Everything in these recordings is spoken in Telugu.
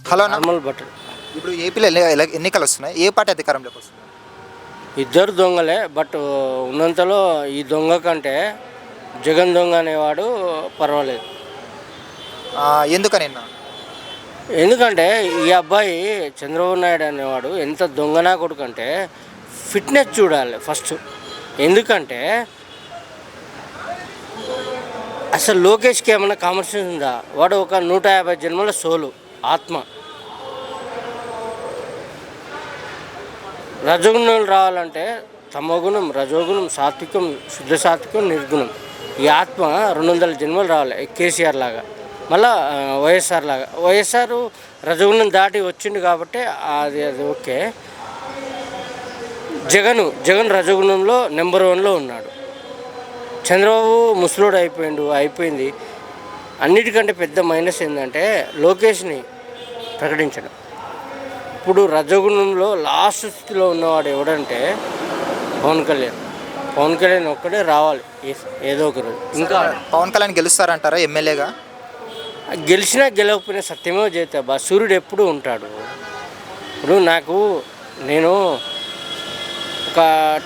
హలో అన్న, నార్మల్ బట్టలు. ఇప్పుడు ఏపీలో ఎన్నికలు వస్తున్నాయి, ఏ పార్టీ అధికారంలోకి వస్తుంది? ఇద్దరు దొంగలే. బట్ ఉన్నంతలో ఈ దొంగ కంటే జగన్ దొంగ అనేవాడు పర్వాలేదు. ఎందుకని అన్న? ఎందుకంటే ఈ అబ్బాయి చంద్రబాబు నాయుడు అనేవాడు ఎంత దొంగనా కొడుకంటే ఫిట్నెస్ చూడాలి ఫస్ట్. ఎందుకంటే అసలు లోకేష్కి ఏమైనా కామన్ సెన్స్ ఉందా? వాడు ఒక 150 జన్మల సోలు ఆత్మ. రజోగుణాలు రావాలంటే తమోగుణం, రజోగుణం, సాత్వికం, శుద్ధ సాత్వికం, నిర్గుణం. ఈ ఆత్మ 200 జన్మలు రావాలి కేసీఆర్ లాగా, మళ్ళా వైఎస్ఆర్ లాగా. వైఎస్ఆర్ రజోగుణం దాటి వచ్చిండు కాబట్టి అది ఓకే. జగన్ రజోగుణంలో నెంబర్ 1లో ఉన్నాడు. చంద్రబాబు ముసలోడు అయిపోయింది. అన్నిటికంటే పెద్ద మైనస్ ఏంటంటే లోకేష్ని ప్రకటించడం. ఇప్పుడు రజోగుణంలో లాస్ట్ స్థితిలో ఉన్నవాడు ఎవడంటే పవన్ కళ్యాణ్ ఒక్కడే రావాలి ఏదో ఒక రోజు. ఇంకా పవన్ కళ్యాణ్ గెలుస్తారంటారా ఎమ్మెల్యేగా? గెలిచినా గెలవకపోయినా సత్యమే చేస్తే సూర్యుడు ఎప్పుడూ ఉంటాడు. ఇప్పుడు నేను ఒక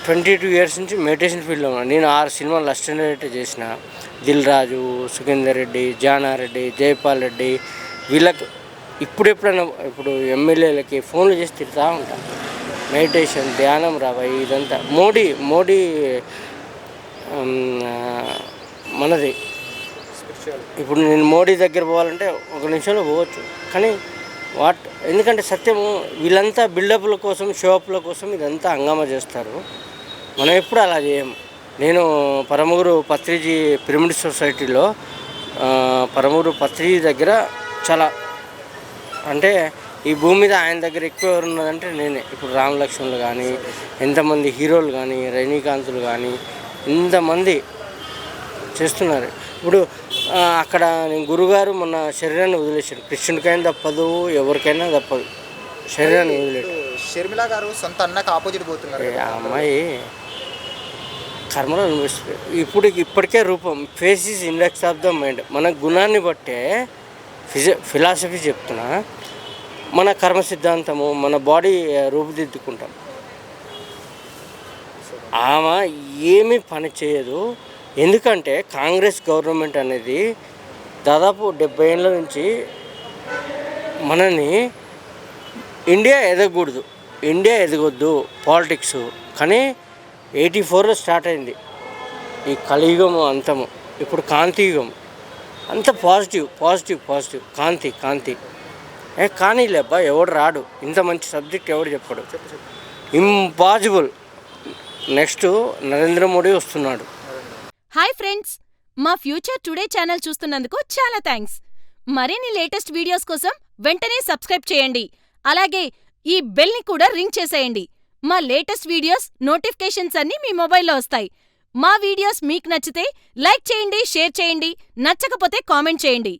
22 ఇయర్స్ నుంచి మెడిటేషన్ ఫీల్డ్లో ఉన్నాను. నేను 6 సినిమాలు అసిస్టెంట్ డైరెక్టర్ చేసిన. దిల్ రాజు, సుఖేందర్ రెడ్డి, జానారెడ్డి, జైపాల్ రెడ్డి, వీళ్ళకి ఇప్పుడు ఎమ్మెల్యేలకి ఫోన్లు చేసి తిరుగుతూ ఉంటాను. మెడిటేషన్, ధ్యానం రాబాయి ఇదంతా మోడీ మనది. ఇప్పుడు నేను మోడీ దగ్గర పోవాలంటే 1 నిమిషంలో పోవచ్చు. కానీ ఎందుకంటే సత్యము వీళ్ళంతా బిల్డప్ల కోసం, షోఅప్ల కోసం ఇదంతా హంగామా చేస్తారు. మనం ఎప్పుడు అలా చేయము. నేను పరమగురు పత్రిజీ పిరమిడ్ సొసైటీలో పరమగురు పత్రిజీ దగ్గర చాలా అంటే ఈ భూమి మీద ఆయన దగ్గర ఎక్కువ ఎవరు ఉన్నదంటే నేనే. ఇప్పుడు రామ్ లక్ష్మణులు కానీ, ఎంతమంది హీరోలు కానీ, రజనీకాంతులు కానీ ఇంతమంది చేస్తున్నారు. ఇప్పుడు అక్కడ నేను గురుగారు మొన్న శరీరాన్ని వదిలేశాడు. కృష్ణుడికైనా తప్పదు, ఎవరికైనా తప్పదు, శరీరాన్ని వదిలేడు. షర్మిల గారు సొంత అన్నకు ఆపోజిట్ పోతున్నారు. ఆ అమ్మాయి కర్మలో అనిపిస్తుంది. ఇప్పటికే రూపం face is index of the mind. మన గుణాన్ని బట్టే ఫిలాసఫీ చెప్తున్నా, మన కర్మ సిద్ధాంతము, మన బాడీ రూపుదిద్దుకుంటాం. ఆమె ఏమీ పని చేయదు. ఎందుకంటే కాంగ్రెస్ గవర్నమెంట్ అనేది దాదాపు 70 ఏళ్ళ నుంచి మనని ఇండియా ఎదగొద్దు పాలిటిక్స్. కానీ 84లో స్టార్ట్ అయింది ఈ కలియుగము అంతము. ఇప్పుడు కాంతియుగం. అంత పాజిటివ్ కాంతి. కానీ లేబ్బా ఎవడు రాడు, ఇంత మంచి సబ్జెక్ట్ ఎవడు చెప్పాడు? ఇంపాసిబుల్. నెక్స్ట్ నరేంద్ర మోడీ వస్తున్నాడు. హాయ్ ఫ్రెండ్స్, మా ఫ్యూచర్ టుడే ఛానల్ చూస్తున్నందుకు చాలా థ్యాంక్స్. మరిన్ని లేటెస్ట్ వీడియోస్ కోసం వెంటనే సబ్స్క్రైబ్ చేయండి. అలాగే ఈ బెల్ని కూడా రింగ్ చేసేయండి. మా లేటెస్ట్ వీడియోస్ నోటిఫికేషన్స్ అన్నీ మీ మొబైల్లో వస్తాయి. మా వీడియోస్ మీకు నచ్చితే లైక్ చేయండి, షేర్ చేయండి, నచ్చకపోతే కామెంట్ చేయండి.